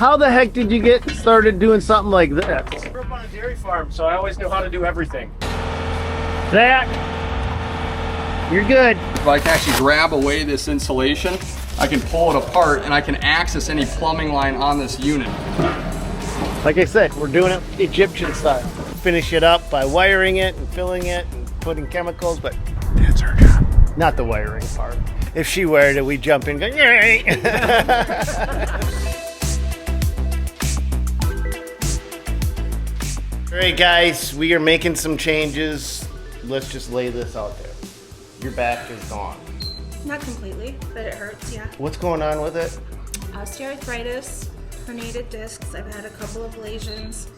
How the heck did you get started doing something like this? I grew up on a dairy farm, so I always knew how to do everything. Zach, you're good. If I can actually grab away this insulation, I can pull it apart and I can access any plumbing line on this unit. Like I said, we're doing it Egyptian style. Finish it up by wiring it and filling it and putting chemicals, but that's our job. Not the wiring part. If she wired it, we jump in going, yay! All right, guys, we are making some changes. Let's just lay this out there. Your back is gone. Not completely, but it hurts, yeah. What's going on with it? Osteoarthritis, herniated discs. I've had a couple of lesions.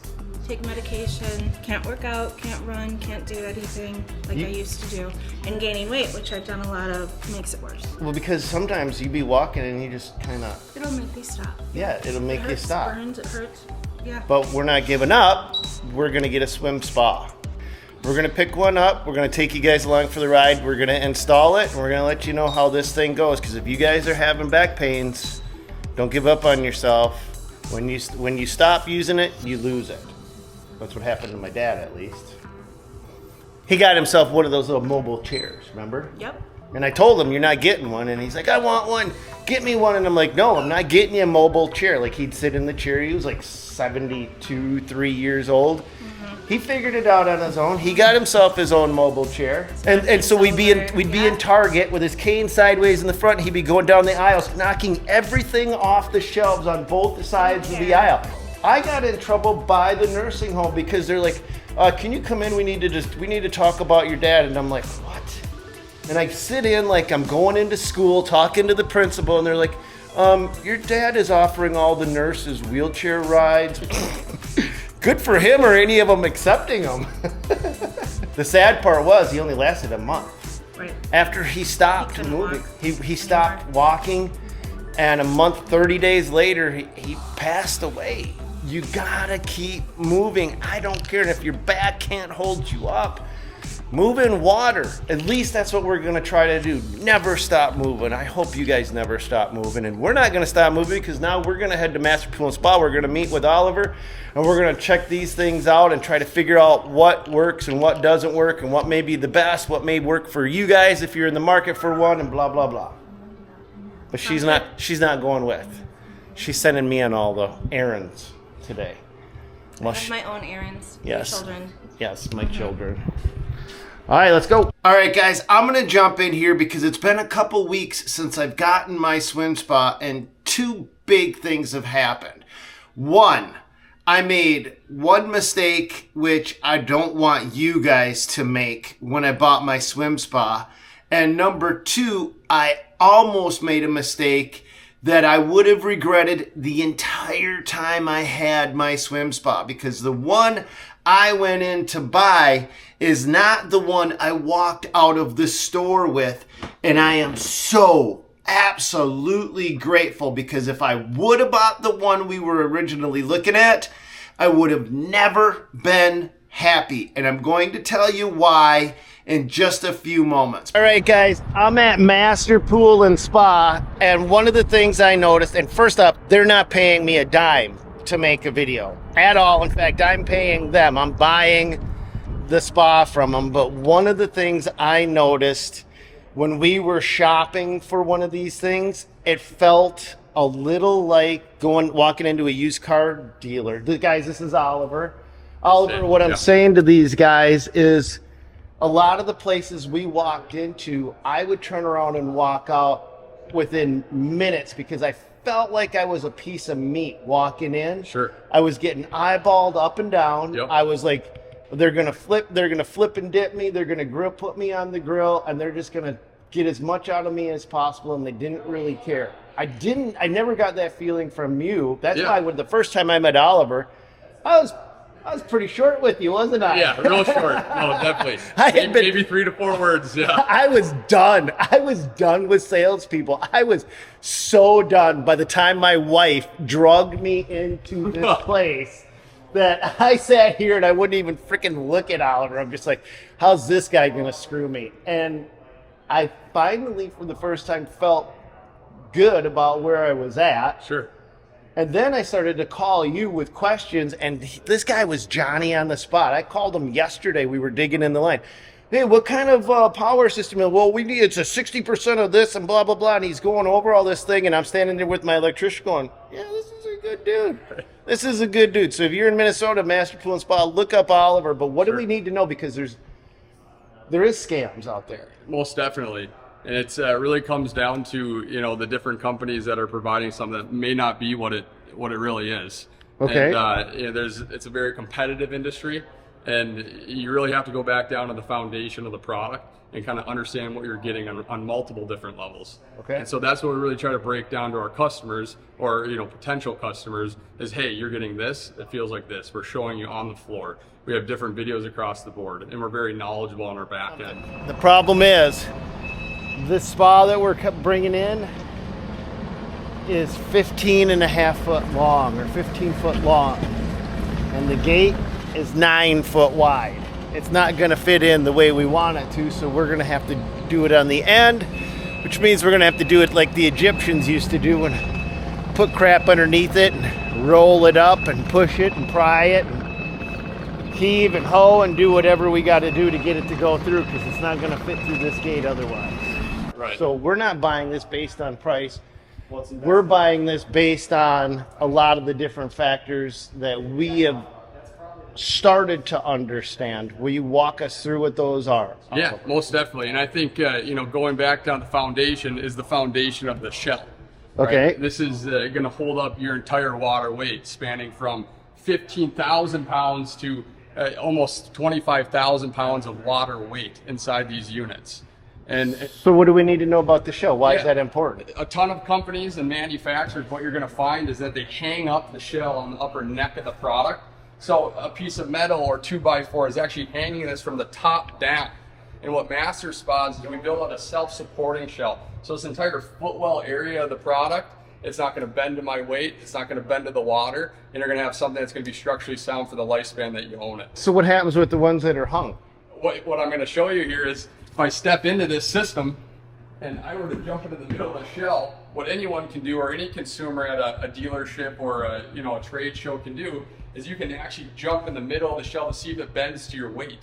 Take medication. Can't work out, can't run, can't do anything like I used to do. And gaining weight, which I've done a lot of, makes it worse. Well, because sometimes you be walking and you just kind of... It'll make me stop. Yeah, it'll make you stop. It burns, it hurts, yeah. But we're not giving up. We're going to get a swim spa. We're going to pick one up. We're going to take you guys along for the ride. We're going to install it, and we're going to let you know how this thing goes. Because if you guys are having back pains, don't give up on yourself. When you stop using it, you lose it. That's what happened to my dad, at least. He got himself one of those little mobile chairs, remember? Yep. And I told him, you're not getting one. And he's like, I want one. Get me one. And I'm like, no, I'm not getting you a mobile chair. Like, he'd sit in the chair. He was like 72, 3 years old. Mm-hmm. He figured it out on his own. He got himself his own mobile chair. And so we'd be in Target with his cane sideways in the front. He'd be going down the aisles, knocking everything off the shelves on both sides of the aisle. I got in trouble by the nursing home because they're like, can you come in? We need to talk about your dad. And I'm like, what? And I sit in like I'm going into school, talking to the principal, and they're like, your dad is offering all the nurses wheelchair rides. Good for him, or any of them accepting them. The sad part was he only lasted a month. Right. After he stopped moving, he stopped walking, and a month, 30 days later, he passed away. You gotta keep moving. I don't care if your back can't hold you up. Move in water. At least that's what we're gonna try to do. Never stop moving. I hope you guys never stop moving. And we're not gonna stop moving because now we're gonna head to Master Pool and Spa. We're gonna meet with Oliver and we're gonna check these things out and try to figure out what works and what doesn't work and what may be the best, what may work for you guys if you're in the market for one, and blah, blah, blah. But she's not going with. She's sending me on all the errands today. I have my own errands. Yes. My children. Yes, my children. All right, let's go. All right, guys, I'm going to jump in here because it's been a couple weeks since I've gotten my swim spa, and two big things have happened. One, I made one mistake, which I don't want you guys to make when I bought my swim spa. And number two, I almost made a mistake that I would have regretted the entire time I had my swim spa, because the one I went in to buy is not the one I walked out of the store with. And I am so absolutely grateful, because if I would have bought the one we were originally looking at, I would have never been happy. And I'm going to tell you why in just a few moments. All right, guys, I'm at Master Pool and Spa, and one of the things I noticed, and first up, they're not paying me a dime to make a video at all. In fact, I'm paying them. I'm buying the spa from them. But one of the things I noticed when we were shopping for one of these things, it felt a little like walking into a used car dealer. Guys, this is Oliver. Oliver, what I'm saying to these guys is, a lot of the places we walked into, I would turn around and walk out within minutes because I felt like I was a piece of meat walking in. Sure. I was getting eyeballed up and down. Yep. I was like, they're gonna flip and dip me, they're gonna put me on the grill, and they're just gonna get as much out of me as possible, and they didn't really care. I never got that feeling from you. That's why when the first time I met Oliver, I was pretty short with you, wasn't I? Yeah, real short. No, definitely. Maybe 3 to 4 words. Yeah. I was done. I was done with salespeople. I was so done by the time my wife drugged me into this place that I sat here and I wouldn't even freaking look at Oliver. I'm just like, how's this guy going to screw me? And I finally, for the first time, felt good about where I was at. Sure. And then I started to call you with questions, and this guy was Johnny on the spot. I called him yesterday. We were digging in the line. Hey, what kind of power system? Well, we need, it's a 60% of this and blah, blah, blah. And he's going over all this thing, and I'm standing there with my electrician going, yeah, this is a good dude. This is a good dude. So if you're in Minnesota, Master Pool and Spa, look up Oliver. But what do we need to know? Because there is scams out there. Most definitely. And it's really comes down to, you know, the different companies that are providing something that may not be what it really is. Okay. And you know, it's a very competitive industry, and you really have to go back down to the foundation of the product and kind of understand what you're getting on multiple different levels. Okay. And so that's what we really try to break down to our customers, or, you know, potential customers, is, hey, you're getting this, it feels like this. We're showing you on the floor. We have different videos across the board, and we're very knowledgeable on our back end. The problem is, this spa that we're bringing in is 15.5 foot long, or 15 foot long. And the gate is 9 foot wide. It's not gonna fit in the way we want it to, so we're gonna have to do it on the end, which means we're gonna have to do it like the Egyptians used to do, and put crap underneath it and roll it up and push it and pry it and heave and hoe and do whatever we gotta do to get it to go through, because it's not gonna fit through this gate otherwise. Right. So we're not buying this based on price. We're buying this based on a lot of the different factors that we have started to understand. Will you walk us through what those are? Yeah, most definitely. And I think, you know, going back down to the foundation is the foundation of the shell. Okay. Right? This is going to hold up your entire water weight, spanning from 15,000 pounds to almost 25,000 pounds of water weight inside these units. And So what do we need to know about the shell? Why is Yeah. that important? a ton of companies and manufacturers, what you're going to find is that they hang up the shell on the upper neck of the product. So a piece of metal or 2x4 is actually hanging this from the top down. And what Master Spas is, we build out a self-supporting shell. So this entire footwell area of the product, it's not going to bend to my weight, it's not going to bend to the water, and you're going to have something that's going to be structurally sound for the lifespan that you own it. So what happens with the ones that are hung? What I'm going to show you here is, if I step into this system and I were to jump into the middle of the shell, what anyone can do, or any consumer at a dealership or a trade show can do, is you can actually jump in the middle of the shell to see if it bends to your weight.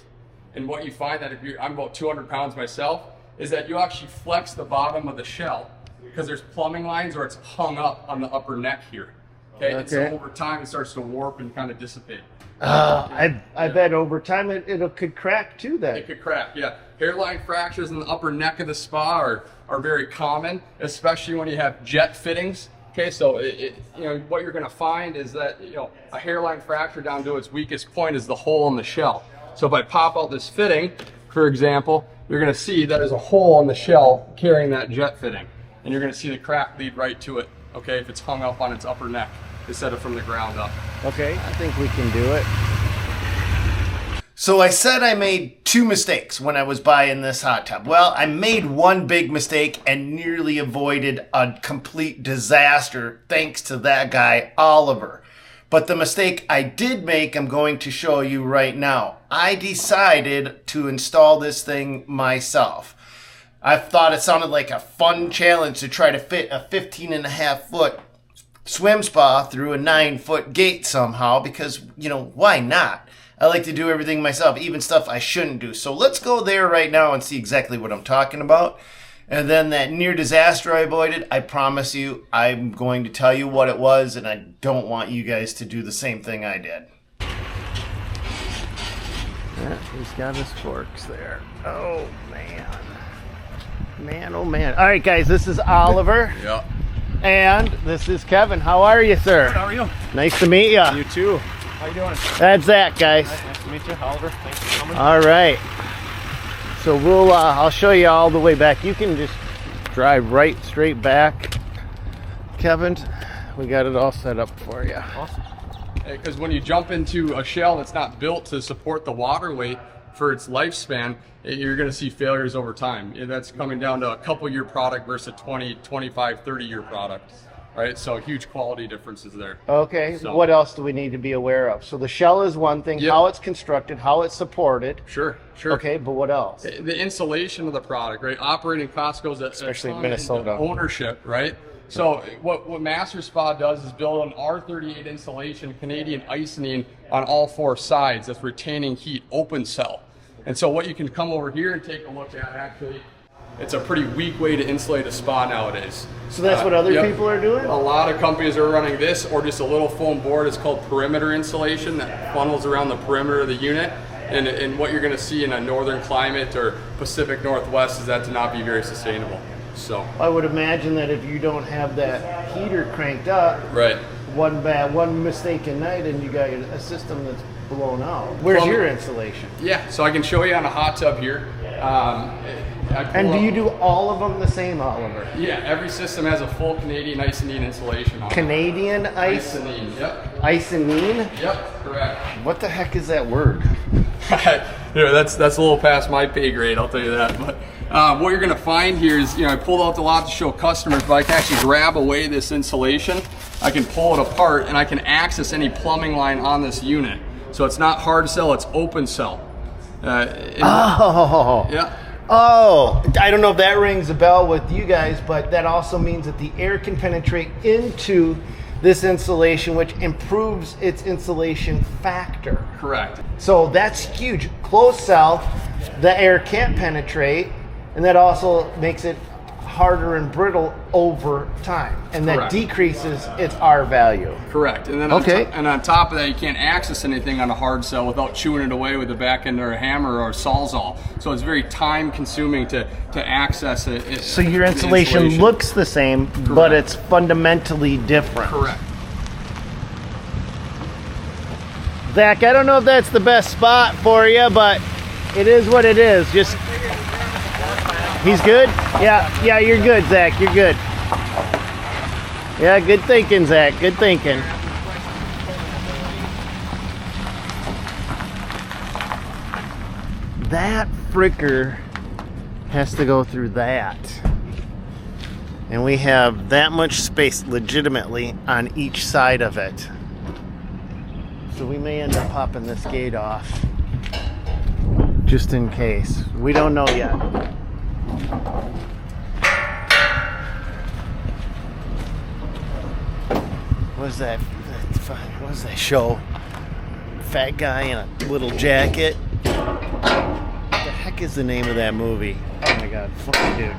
And what you find that I'm about 200 pounds myself, is that you actually flex the bottom of the shell because there's plumbing lines or it's hung up on the upper neck here. Okay. And so over time it starts to warp and kind of dissipate. I bet over time it could crack too then. It could crack, yeah. Hairline fractures in the upper neck of the spa are very common, especially when you have jet fittings. Okay, so what you're going to find is that a hairline fracture down to its weakest point is the hole in the shell. So if I pop out this fitting, for example, you're going to see that there's a hole in the shell carrying that jet fitting, and you're going to see the crack lead right to it. Okay, if it's hung up on its upper neck instead of from the ground up. Okay, I think we can do it. So I said I made 2 mistakes when I was buying this hot tub. Well, I made one big mistake and nearly avoided a complete disaster thanks to that guy, Oliver. But the mistake I did make, I'm going to show you right now. I decided to install this thing myself. I thought it sounded like a fun challenge to try to fit a 15.5 foot swim spa through a 9 foot gate somehow, because, why not? I like to do everything myself, even stuff I shouldn't do. So let's go there right now and see exactly what I'm talking about. And then that near disaster I avoided, I promise you, I'm going to tell you what it was, and I don't want you guys to do the same thing I did. Yeah, he's got his forks there. Oh, man. Man, oh, man. All right, guys, this is Oliver. Yeah. And this is Kevin. How are you, sir? How are you? Nice to meet you. You too. How you doing? That's Zach, guys. Nice to meet you, Oliver. Thanks for coming. All right. So I'll show you all the way back. You can just drive right straight back. Kevin, we got it all set up for you. Awesome. Because when you jump into a shell that's not built to support the water weight for its lifespan, you're going to see failures over time. That's coming down to a couple-year product versus a 20, 25, 30-year product. Right, so huge quality differences there. Okay, So- what else do we need to be aware of? So the shell is one thing, Yep. how it's constructed, how it's supported. Sure. Okay, but what else? The insulation of the product, right? Operating cost goes at Especially a ton Minnesota. into ownership, right? So what Master Spa does is build an R38 insulation, Canadian Icynene on all four sides that's retaining heat, open cell. And so what you can come over here and take a look at, actually, it's a pretty weak way to insulate a spa nowadays. So that's what other Yep. people are doing? A lot of companies are running this, or just a little foam board. It's called perimeter insulation that funnels around the perimeter of the unit. And what you're going to see in a northern climate or Pacific Northwest is that to not be very sustainable. So I would imagine that if you don't have that heater cranked up, right. one mistaken night and you got a system that's blown out. Where's your insulation? Yeah, so I can show you on a hot tub here. And do you do all of them the same, Oliver? Yeah, every system has a full Canadian Icynene insulation on it. Canadian Icynene, yep. Icynene? Yep, correct. What the heck is that word? That's a little past my pay grade, I'll tell you that. But what you're going to find here is, I pulled out the lot to show customers, but I can actually grab away this insulation. I can pull it apart and I can access any plumbing line on this unit. So it's not hard cell, it's open cell. Yeah. Oh, I don't know if that rings a bell with you guys, but that also means that the air can penetrate into this insulation, which improves its insulation factor. Correct. So that's huge. Closed cell, the air can't penetrate, and that also makes it harder and brittle over time, and that Correct. decreases its R value. Correct. And then on top of that, you can't access anything on a hard cell without chewing it away with a back end or a hammer or a sawzall. So it's very time consuming to access it. So your insulation looks the same, but it's fundamentally different. Correct. Zach, I don't know if that's the best spot for you, but it is what it is. Just he's good? Yeah, you're good, Zach. You're good. Yeah, good thinking, Zach. Good thinking. That fricker has to go through that. And we have that much space legitimately on each side of it. So we may end up popping this gate off just in case. We don't know yet. What was that show? Fat guy in a little jacket. What the heck is the name of that movie? Oh my god, funny dude.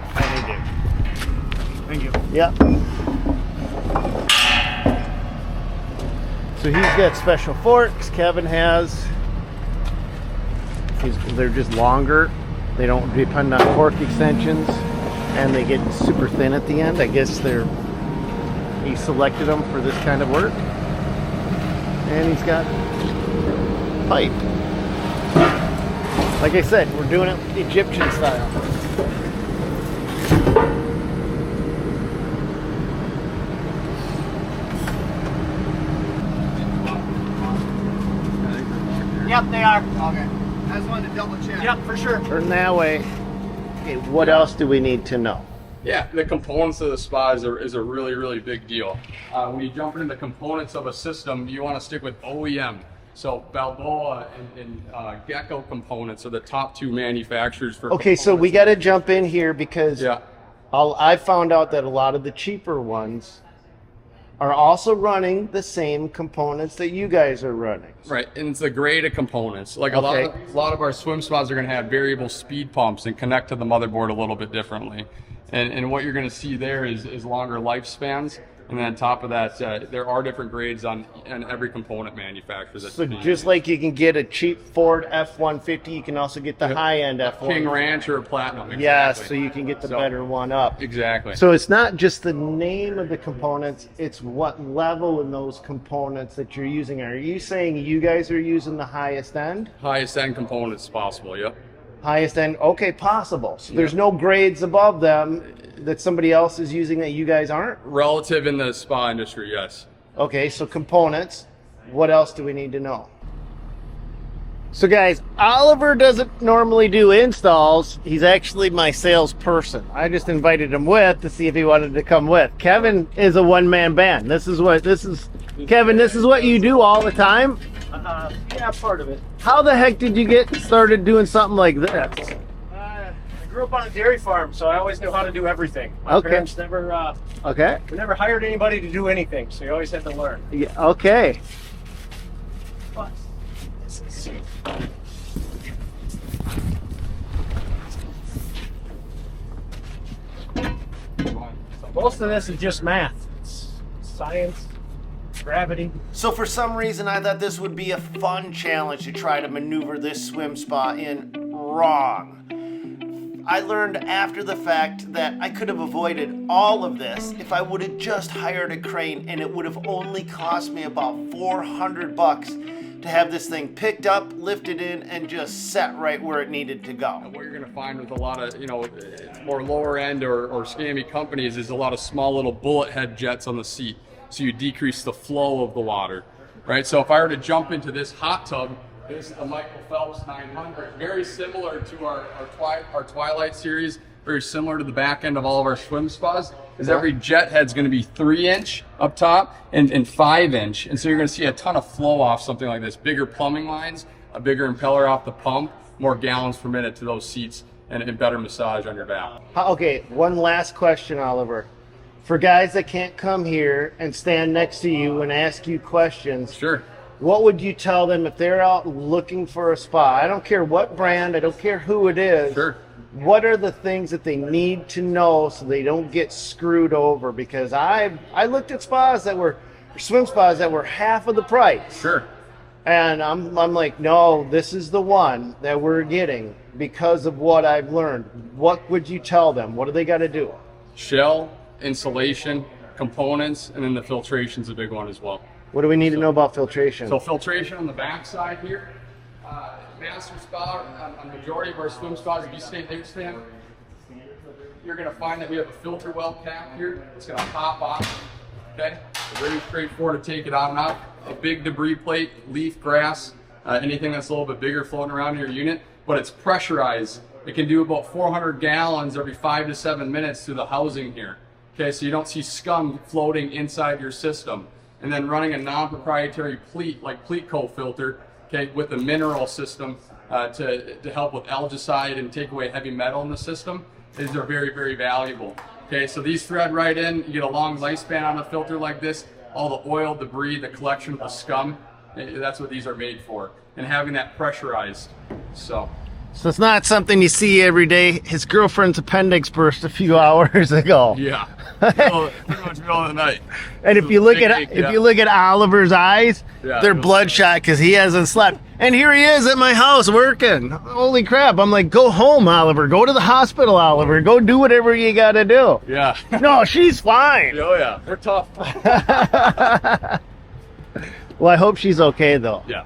Thank you. Yep. So he's got special forks. Kevin has. They're just longer. They don't depend on fork extensions, and they get super thin at the end. I guess he selected them for this kind of work. And he's got pipe. Like I said, we're doing it Egyptian style. Yep, they are. Okay. I just wanted to double check. Yep, for sure. Turn that way. Okay, what else do we need to know? Yeah, the components of the spa is a really, really big deal. When you jump into the components of a system, you want to stick with OEM. So Balboa and Gecko components are the top two manufacturers for. Okay, so we got to jump in here because Yeah. I found out that a lot of the cheaper ones are also running the same components that you guys are running. Right, and it's the grade of components. Like Okay. a lot of our swim spas are going to have variable speed pumps and connect to the motherboard a little bit differently. And what you're going to see there is longer lifespans. And then on top of that, there are different grades on every component manufacturer. So just like you can get a cheap Ford F-150, you can also get the high-end F-150. King Ranch or Platinum. Exactly. Yes, so you can get the better one up. Exactly. So it's not just the name of the components, it's what level in those components that you're using. Are you saying you guys are using the highest end? Highest end components possible, yep. Highest end, okay, possible. So there's no grades above them that somebody else is using that you guys aren't? Relative in the spa industry, yes. Okay, so components. What else do we need to know? So guys, Oliver doesn't normally do installs. He's actually my salesperson. I just invited him with to see if he wanted to come with. Kevin is a one-man band. Kevin, this is what you do all the time? Yeah, part of it. How the heck did you get started doing something like this? grew up on a dairy farm, so I always knew how to do everything. My Okay. parents never, Okay. we never hired anybody to do anything, so you always had to learn. Yeah, okay. But this is- Most of this is just math. It's science, gravity. So for some reason, I thought this would be a fun challenge to try to maneuver this swim spa in wrong. I learned after the fact that I could have avoided all of this if I would have just hired a crane, and it would have only cost me about $400 to have this thing picked up, lifted in, and just set right where it needed to go. What you're going to find with a lot of, more lower end or scammy companies is a lot of small little bullet head jets on the seat. So you decrease the flow of the water, right? So if I were to jump into this hot tub, this is the Michael Phelps 900, very similar to our Twilight series, very similar to the back end of all of our swim spas, is every jet head's going to be 3-inch up top and 5-inch. And so you're going to see a ton of flow off something like this, bigger plumbing lines, a bigger impeller off the pump, more gallons per minute to those seats, and better massage on your back. Okay, one last question, Oliver. For guys that can't come here and stand next to you and ask you questions, Sure. what would you tell them if they're out looking for a spa? I don't care what brand, I don't care who it is. Sure. What are the things that they need to know so they don't get screwed over? Because I looked at spas that were swim spas that were half of the price. Sure. And I'm like, no, this is the one that we're getting because of what I've learned. What would you tell them? What do they got to do? Shell, insulation, components, and then the filtration's a big one as well. What do we need to know about filtration? So filtration on the back side here, master spa, on majority of our swim spas, if you stay there, Stan, you're gonna find that we have a filter well cap here. It's gonna pop off, okay? Very straightforward to take it on and off. A big debris plate, leaf, grass, anything that's a little bit bigger floating around in your unit, but it's pressurized. It can do about 400 gallons every 5 to 7 minutes through the housing here. Okay, so you don't see scum floating inside your system. And then running a non-proprietary pleat, like Pleatco filter, okay, with a mineral system to help with algicide and take away heavy metal in the system, these are very, very valuable. Okay, so these thread right in, you get a long lifespan on a filter like this, all the oil, debris, the collection of the scum, that's what these are made for. And having that pressurized, so. So it's not something you see every day. His girlfriend's appendix burst a few hours ago. Yeah, pretty much middle of the night. And if you look at Oliver's eyes, Yeah, they're no bloodshot because he hasn't slept. And here he is at my house working. Holy crap! I'm like, go home, Oliver. Go to the hospital, Oliver. Go do whatever you got to do. Yeah. No, she's fine. Oh yeah, we're tough. Well, I hope she's okay though. Yeah.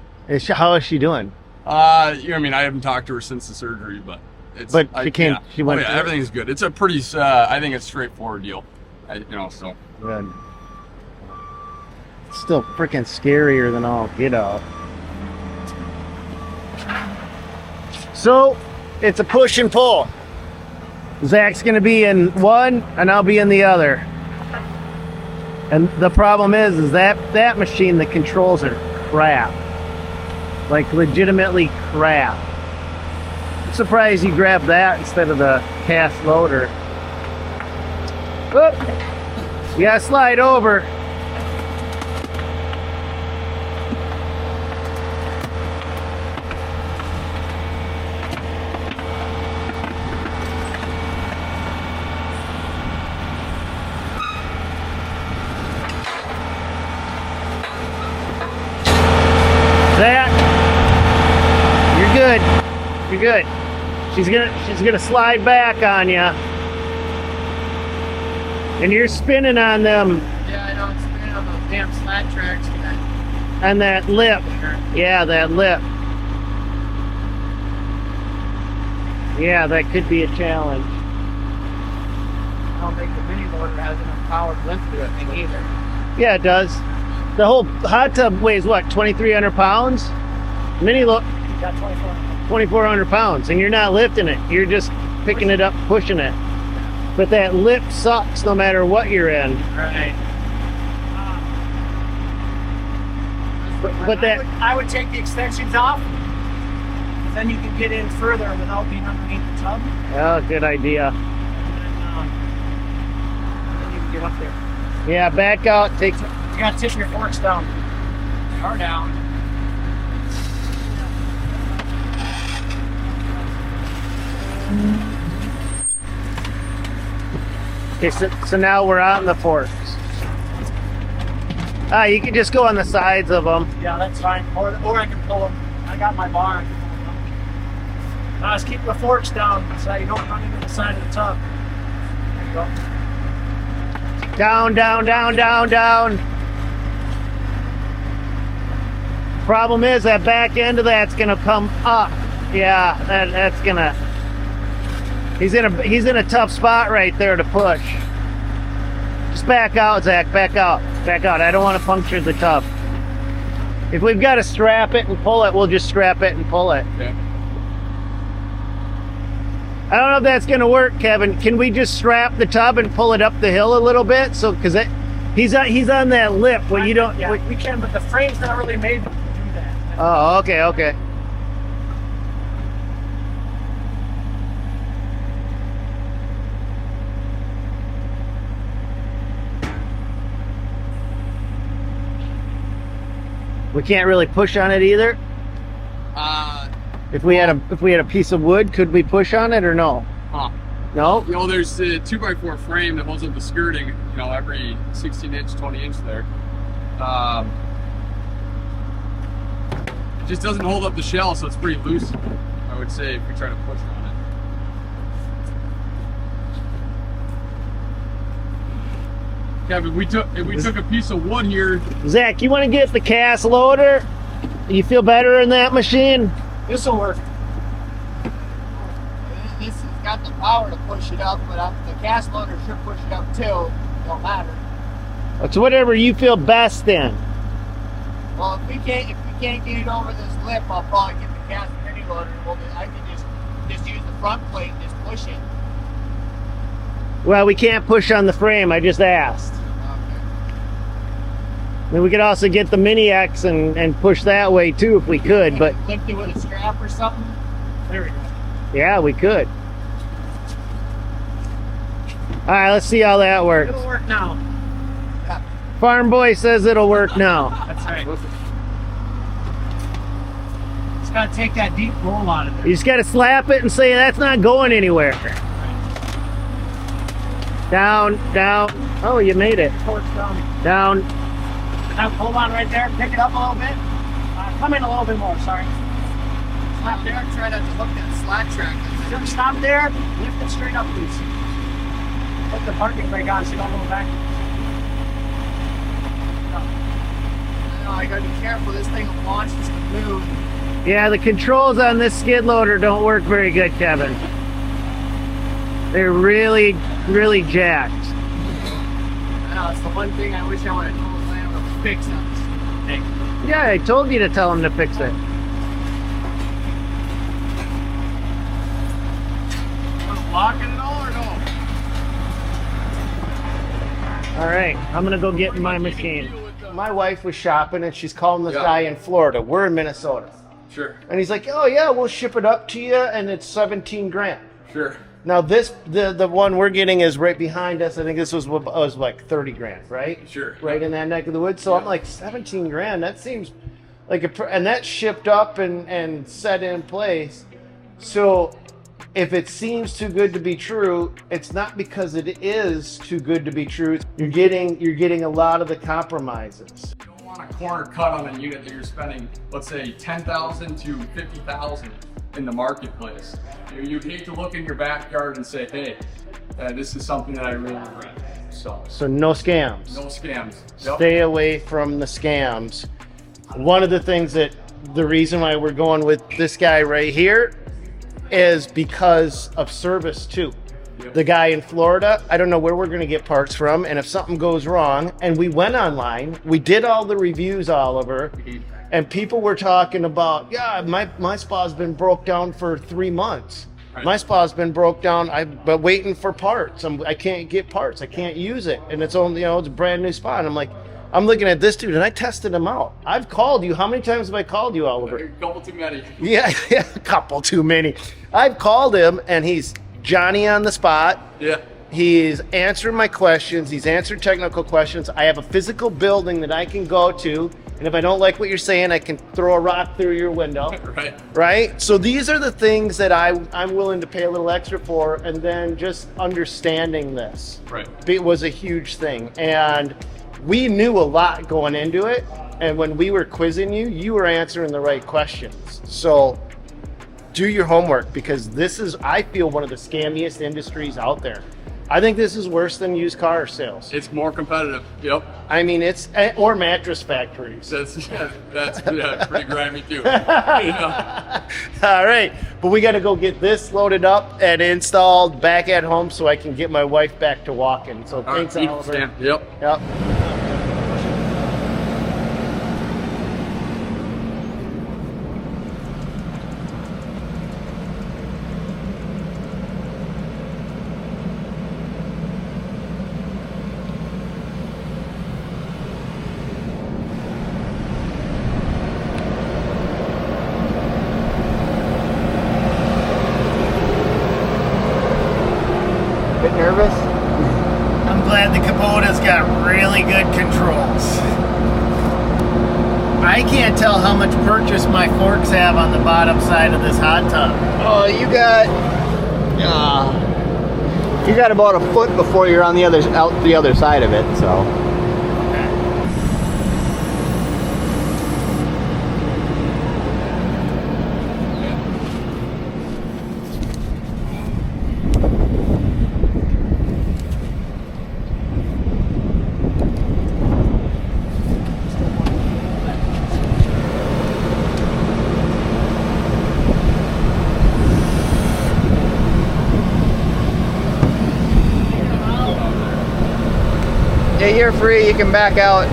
How is she doing? I haven't talked to her since the surgery, but it's. But she went through it? Everything's good. It's a pretty. I think it's a straightforward deal. So. Good. It's still freaking scarier than all get out. So, it's a push and pull. Zach's gonna be in one, and I'll be in the other. And the problem is that machine, the controls are crap. Like legitimately crap. I'm surprised you grabbed that instead of the cast loader. Whoop. You gotta slide over. That. You're good. You're good. She's gonna slide back on you. And you're spinning on them Yeah, I know it's spinning on those damn slat tracks. and that lip. Yeah, that lip. Yeah, that could be a challenge. I don't think the mini motor has enough power to lift it thing either. Yeah, it does. The whole hot tub weighs what, 2,300 pounds? Mini look, Got 24. 2,400 pounds, and you're not lifting it. You're just picking it up, pushing it. But that lip sucks no matter what you're in. Right. But that, I would take the extensions off. 'Cause then you can get in further without being underneath the tub. Oh, good idea. And then you can get up there. Yeah, back out. Take. You gotta tip your forks down. They are down. Okay, so now we're on the forks. You can just go on the sides of them. Yeah, that's fine. Or I can pull them. I got my bar. I can pull them down. Now just keep the forks down so that you don't run into the side of the tub. There you go. Down, down, down, down, down. Problem is that back end of that's gonna come up. Yeah, that's gonna. He's in a tough spot right there to push. Just back out, Zach. Back out. Back out. I don't want to puncture the tub. If we've got to strap it and pull it, we'll just strap it and pull it. Okay. I don't know if that's going to work, Kevin. Can we just strap the tub and pull it up the hill a little bit? So, because he's on that lip where you don't. Yeah, we can, but the frame's not really made to do that. Oh, okay, okay. We can't really push on it either. If we had a piece of wood, could we push on it or no? No. You know, there's a 2x4 frame that holds up the skirting. You know, every 16-inch, 20-inch there. Just doesn't hold up the shell, so it's pretty loose. I would say if we try to push on it. Kevin, if we took a piece of wood here. Zach, you want to get the cast loader? You feel better in that machine? This will work. This has got the power to push it up, but the cast loader should push it up too. Don't matter. It's whatever you feel best in. Well, if we can't get it over this lip, I'll probably get the cast mini loader. I can just use the front plate and just push it. Well, we can't push on the frame. I just asked. Then we could also get the Mini X and push that way too if we could, but Lift it with a strap or something. There we go. yeah, we could. All right, let's see how that works. It'll work now. Farm Boy says it'll work now. That's right. Just gotta take that deep roll out of there. You just got to slap it and say that's not going anywhere. Down, down. Oh, you made it. Forks down. Down. Now hold on right there. Pick it up a little bit. Come in a little bit more. Sorry. Stop there and try not to hook that slack track. Just stop there. Lift it straight up, please. Put the parking brake on so you don't go back. I gotta be careful. This thing will launch just to move. Yeah, the controls on this skid loader don't work very good, Kevin. They're really, really jacked. I know, it's the one thing I wish I would have told Lamb to fix on this thing. Yeah, I told you to tell him to fix it. Locking it all or no? All right, I'm gonna go get in my machine. My wife was shopping and she's calling this guy in Florida. We're in Minnesota. Sure. And he's like, oh yeah, we'll ship it up to you and it's 17 grand. Sure. Now the one we're getting is right behind us. I think this was like 30 grand, right? Sure. Right in that neck of the woods. So I'm like 17 grand. That seems like and that's shipped up and set in place. So if it seems too good to be true, it's not because it is too good to be true. You're getting a lot of the compromises. You don't want a corner cut on a unit that you're spending, let's say, $10,000 to $50,000 in the marketplace. You'd hate to look in your backyard and say, hey, this is something that I really regret. So No scams. no scams. Yep. Stay away from the scams. One of the things the reason why we're going with this guy right here is because of service too. Yep. The guy in Florida, I don't know where we're going to get parts from, and if something goes wrong, and we went online, we did all the reviews, Oliver, and people were talking about, yeah, my spa's been broke down for 3 months. Right. My spa's been broke down. I've been waiting for parts. I can't get parts. I can't use it, and it's only it's a brand new spa. And I'm like, I'm looking at this dude, and I tested him out. I've called you. How many times have I called you, Oliver? A couple too many. Yeah, a couple too many. I've called him, and he's Johnny on the spot. Yeah. He's answering my questions. He's answered technical questions. I have a physical building that I can go to, and if I don't like what you're saying, I can throw a rock through your window. Right. Right? So these are the things that I'm willing to pay a little extra for, and then just understanding this. Right. It was a huge thing, and we knew a lot going into it, and when we were quizzing you, you were answering the right questions. So do your homework, because this is, I feel, one of the scammiest industries out there. I think this is worse than used car sales. It's more competitive. Yep. I mean, it's, or mattress factories. That's pretty grimy too. Yeah. All right, but we got to go get this loaded up and installed back at home so I can get my wife back to walking. So All thanks, right, Oliver. Stan. Yep. Yep. Bit nervous? I'm glad the Kubota's got really good controls. I can't tell how much purchase my forks have on the bottom side of this hot tub. Oh, you got about a foot before you're on the other side of it, so. Yeah, you're free, you can back out.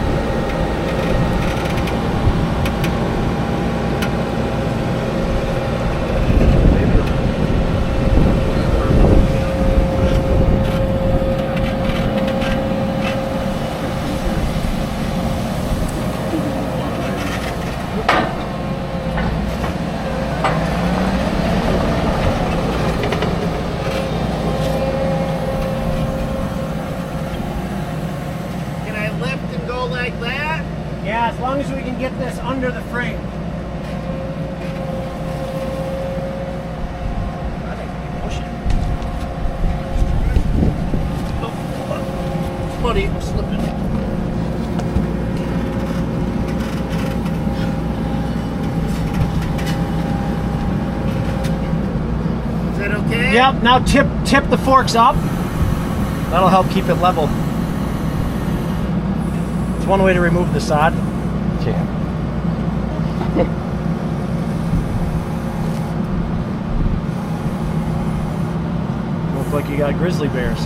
Can I lift and go like that? Yeah, as long as we can get this under the frame. I think we can push it. Buddy, I'm slipping. Is that okay? Yep, now tip the forks up. That'll help keep it level. It's one way to remove the sod. Look like you got grizzly bears.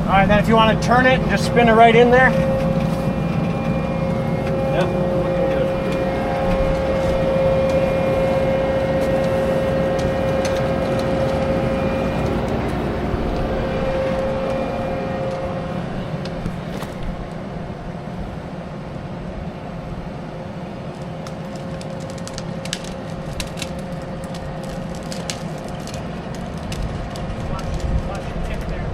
All right, then if you want to turn it and just spin it right in there. Yep, looking good. Watch your tip there.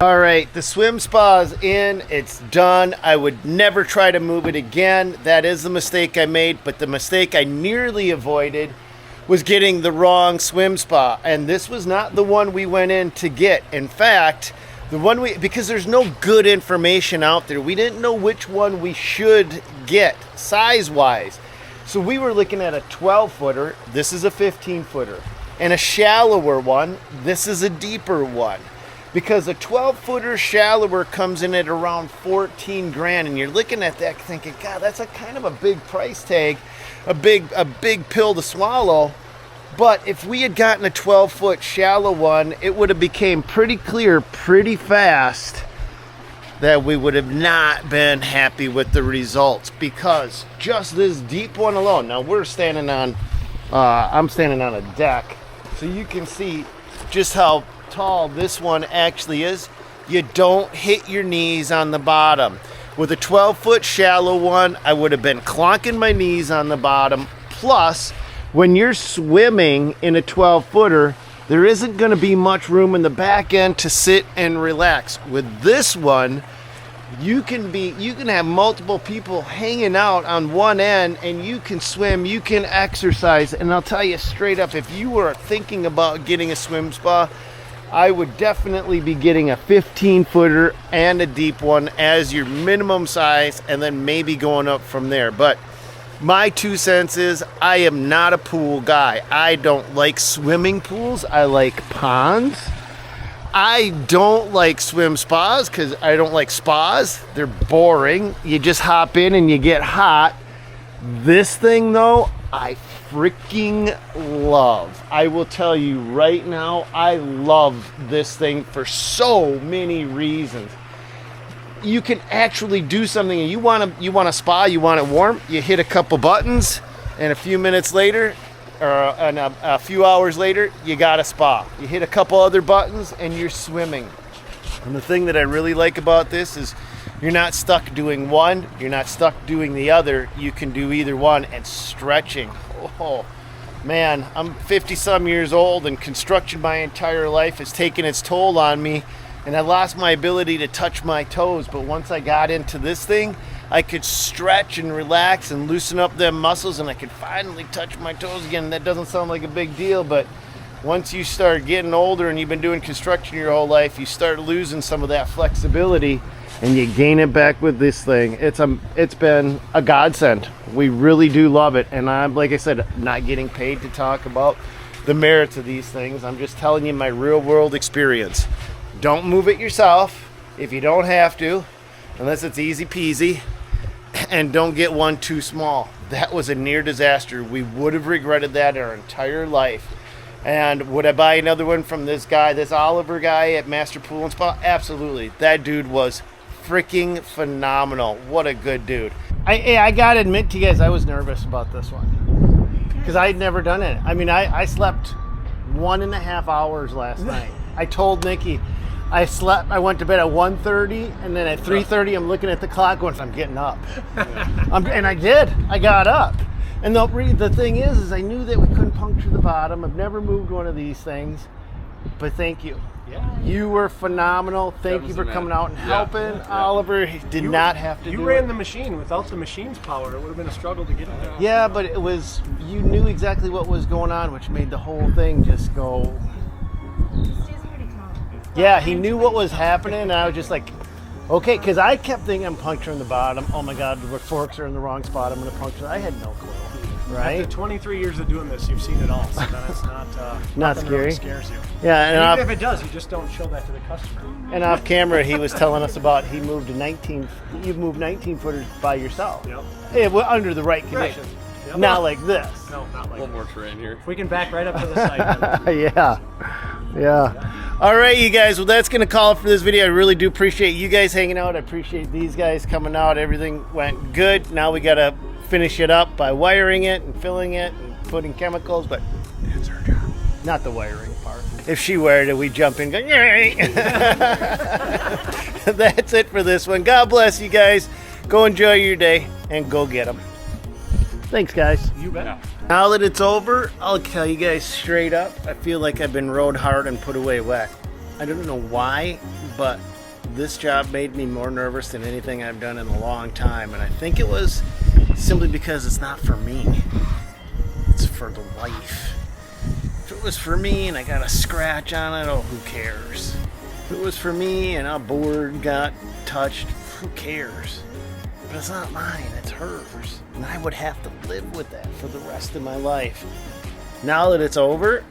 All right, the swim spa's in, it's done. I would never try to move it again. That is the mistake I made, but the mistake I nearly avoided was getting the wrong swim spa. And this was not the one we went in to get. In fact, the one because there's no good information out there. We didn't know which one we should get size-wise. So we were looking at a 12-footer, this is a 15-footer, and a shallower one, this is a deeper one. Because a 12-footer shallower comes in at around 14 grand, and you're looking at that thinking, God, that's a kind of a big price tag, a big pill to swallow. But if we had gotten a 12-foot shallow one, it would have became pretty clear pretty fast that we would have not been happy with the results, because just this deep one alone, now we're standing on, I'm standing on a deck, so you can see just how tall this one actually is. You don't hit your knees on the bottom. With a 12-foot shallow one, I would have been clonking my knees on the bottom. Plus, when you're swimming in a 12-footer, there isn't going to be much room in the back end to sit and relax. With this one, you can have multiple people hanging out on one end, and you can swim, you can exercise. And I'll tell you straight up, if you were thinking about getting a swim spa, I would definitely be getting a 15-footer and a deep one as your minimum size, and then maybe going up from there. But my 2 cents is, I am not a pool guy. I don't like swimming pools. I like ponds. I don't like swim spas because I don't like spas. They're boring. You just hop in and you get hot. This thing, though, I freaking love. I will tell you right now, I love this thing for so many reasons. You can actually do something, and you want a spa, you want it warm, you hit a couple buttons, and a few minutes later, or a few hours later, you got a spa. You hit a couple other buttons and you're swimming. And the thing that I really like about this is you're not stuck doing one, you're not stuck doing the other. You can do either one. And stretching, oh man, I'm 50 some years old, and construction my entire life has taken its toll on me, and I lost my ability to touch my toes. But once I got into this thing, I could stretch and relax and loosen up them muscles, and I could finally touch my toes again. That doesn't sound like a big deal, but once you start getting older and you've been doing construction your whole life, you start losing some of that flexibility, and you gain it back with this thing. It's been a godsend. We really do love it, and I'm, like I said, not getting paid to talk about the merits of these things. I'm just telling you my real world experience. Don't move it yourself if you don't have to, unless it's easy peasy, and don't get one too small. That was a near disaster. We would have regretted that our entire life. And would I buy another one from this guy, this Oliver guy at Master Pool and Spa? Absolutely. That dude was freaking phenomenal. What a good dude. I gotta admit to you guys, I was nervous about this one because I had never done it. I mean, I slept 1.5 hours last night. I told Nikki I went to bed at 1:30, and then at 3:30 I'm looking at the clock going, I'm getting up. And I did. I got up. And the thing is I knew that we couldn't puncture the bottom. I've never moved one of these things, but thank you. Yeah. You were phenomenal. Thank you for coming out and helping. Yeah. Oliver did not have to do it. You ran the machine. Without the machine's power, it would have been a struggle to get it there. Yeah, but you knew exactly what was going on, which made the whole thing just go. Yeah, he knew what was happening, and I was just like, okay, because I kept thinking I'm puncturing the bottom. Oh my God, the forks are in the wrong spot. I'm going to puncture. I had no clue, right? After 23 years of doing this, you've seen it all, so then it's not scary. Really scares you. Yeah, and even if it does, you just don't show that to the customer. And off camera, he was telling us about you moved 19 footers by yourself. Yep. Under the right conditions. Right. Yep. Not like this. No, not like one more terrain here. If we can back right up to the side. Yeah. All right, you guys. Well, that's going to call it for this video. I really do appreciate you guys hanging out. I appreciate these guys coming out. Everything went good. Now we got to finish it up by wiring it and filling it and putting chemicals, but that's our job. Not the wiring part. If she wired it, we jump in and go, yay! That's it for this one. God bless you guys. Go enjoy your day and go get them. Thanks, guys. You bet. Yeah. Now that it's over, I'll tell you guys straight up, I feel like I've been rode hard and put away wet. I don't know why, but this job made me more nervous than anything I've done in a long time. And I think it was simply because it's not for me. It's for the wife. If it was for me and I got a scratch on it, oh, who cares? If it was for me and a board got touched, who cares? But it's not mine, it's hers. And I would have to live with that for the rest of my life. Now that it's over,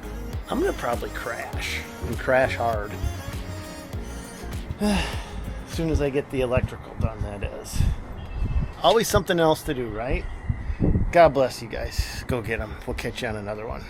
I'm gonna probably crash, and crash hard. As soon as I get the electrical done, that is. Always something else to do, right? God bless you guys. Go get them. We'll catch you on another one.